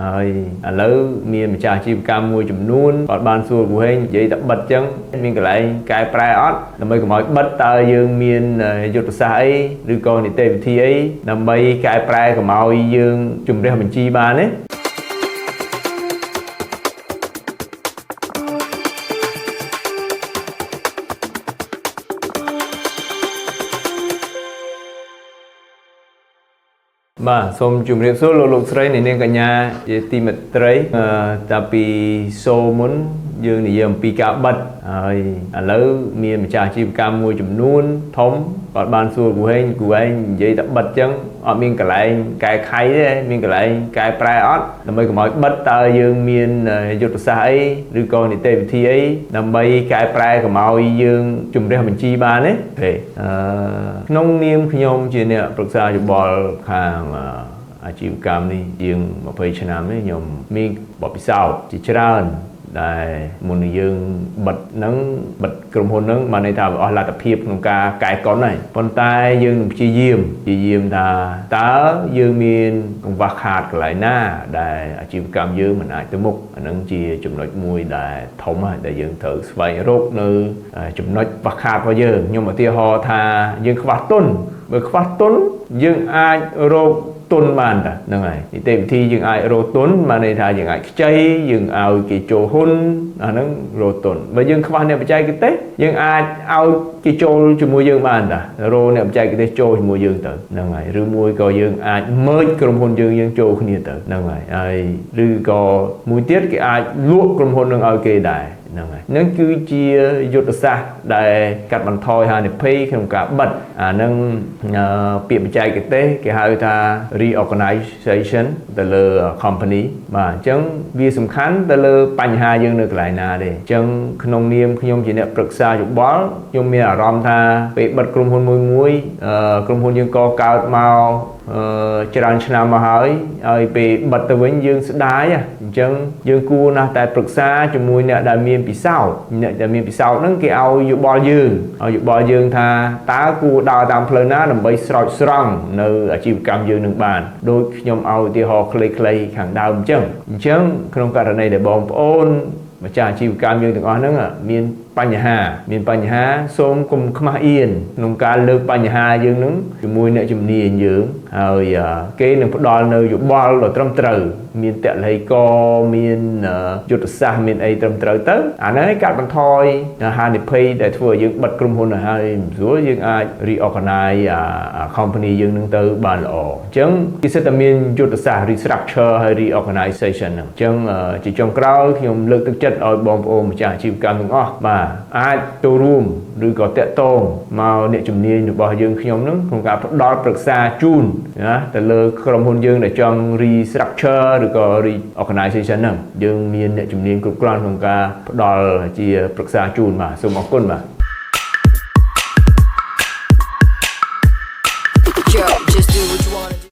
ហើយឥឡូវមានម្ចាស់អាជីវកម្មមួយចំនួនគាត់បានសួរគូហេងនិយាយតែបិទចឹងមានកន្លែងកែប្រែអត់ដើម្បីកុំឲ្យបិទតើយើងមានយុទ្ធសាស្ត្រអីឬក៏នីតិវិធីអីដើម្បីកែប្រែកុំឲ្យយើងជំរះបញ្ជីបានទេបាទសូមជម្រាបសួរលោកស្រីអ្នកនាងកញ្ញាជាទីមេត្រីតាពីសូមុនយើងនិយាយអំពីការបិទហើយឥឡូវមានម្ចាស់អាជីវកម្មមួយចំនួនធំគាត់បានសួរគូហេងនិយាយតែបិទចឹងអត់មានកន្លែងកែខៃទេមានកន្លែងកែប្រែអត់ដើម្បីកុំឲ្យបិទតើយើងមានយុទ្ធសាស្ត្រអីឬក៏នីតិវិធីអីដើម្បីកែប្រែកុំឲ្យយើងជំរះបញ្ជីបានទេក្នុងនាមខ្ញុំជាអ្នកប្រឹក្សាយោបល់ខាងអាជីវកម្មនេះជាង20ឆ្នាំនេះខ្ញុំមានបទពិសោធន៍ជាច្រើនដែលមុននឹងយើងបិទក្រុមហ៊ុនហ្នឹងបានន័យថាអស់លទ្ធភាពក្នុងការកែកុនហើយប៉ុន្តែយើងនឹងព្យាយាមថាតើយើងមានកង្វះខាតកន្លែងណាដែលអាជីវកម្មយើងមិនអាចទៅមុខអាហ្នឹងជាចំណុចមួយដែលធំហើយដែលយើងត្រូវស្វែងរកនៅចំណុចខ្វះខាតរបស់យើងខ្ញុំឧទាហរណ៍ថាយើងខ្វះទុនបើខ្វះទុនយើងអាចរកទុនបានតាហ្នឹងហើយនីតិវិធីយើងអាចរកទុនបានន័យថាយើងអាចខ្ចីយើងឲ្យគេចូលហ៊ុនអាហ្នឹងរកទុនបើយើងខ្វះអ្នកបច្ចេកទេសយើងអាចឲ្យគេចូលជាមួយយើងបានតារកអ្នកបច្ចេកទេសចូលជាមួយយើងទៅហ្នឹងហើយឬមួយក៏យើងអាចមើលក្រុមហ៊ុនយើងចូលគ្នាទៅហ្នឹងហើយឬក៏មួយទៀតគេអាចលក់ក្រុមហ៊ុននឹងឲ្យគេដែរហ្នឹងហើយនឹងគឺជាយុទ្ធសាស្ត្រដែលកាត់បន្ថយហានិភ័យក្នុងការបិទអានឹងពាក្យបច្ចេកទេសគេហៅថា reorganization ទៅលើ company បាទអញ្ចឹងវាសំខាន់ទៅលើបញ្ហាយើងនៅកន្លែងណាទេអញ្ចឹងក្នុងនាមខ្ញុំជាអ្នកប្រឹក្សាយោបល់ខ្ញុំមានអារម្មណ៍ថាពេលបិទក្រុមហ៊ុនមួយក្រុមហ៊ុនយើងកកើតមកច្រើនឆ្នាំមកហើយពេលបិទទៅវិញយើងស្ដាយអញ្ចឹងយើងគួរណាស់តែប្រឹក្សាជាមួយអ្នកដែលមានពិសោធន៍ហ្នឹងគេឲ្យយោបល់យើងថាតើគួរដើរតាមផ្លូវណាដើម្បីស្រោចស្រង់នៅអាជីវកម្មយើងនឹងបានដូចខ្ញុំឲ្យឧទាហរណ៍ខ្លីៗខាងដើមអញ្ចឹងក្នុងករណីដែលបងប្អូនម្ចាស់អាជីវកម្មយើងទាំងអស់ហ្នឹងមានបញ្ហាសូមកុំខ្មាស់អៀនក្នុងការលើកបញ្ហាយើងនឹងជាមួយអ្នកជំនាញយើងហើយគេនឹងផ្ដល់នៅយោបល់ដ៏ត្រឹមត្រូវមានតល័យកមានយុទ្ធសាស្ត្រមានអីត្រឹមត្រូវទៅអាហ្នឹងឯងកាត់បន្ថយហានិភ័យដែលធ្វើឲ្យយើងបិទក្រុមហ៊ុនហើយមិនស្រួលយើងអាច reorganize company យើងនឹងទៅបានល្អអញ្ចឹងគេសិតតែមានយុទ្ធសាស្ត្រ restructure ហើយ reorganization ហ្នឹងអញ្ចឹងជាចុងក្រោយខ្ញុំលើកទឹកចិត្តឲ្យបងប្អូនម្ចាស់អាជីវកម្មទាំងអស់បាទអាចចូលរួមឬក៏តាក់ទងមកអ្នកជំនាញរបស់យើងខ្ញុំនឹងក្នុងការផ្ដល់ប្រឹក្សាជូនណាទៅលើក្រុមហ៊ុនយើងដែលចង់ restructure ឬក៏ reorganization ហ្នឹងយើងមានអ្នកជំនាញគ្រប់គ្រាន់ក្នុងការផ្ដល់ជាប្រឹក្សាជូនបាទសូមអរគុណបាទ Yo, just do what you want.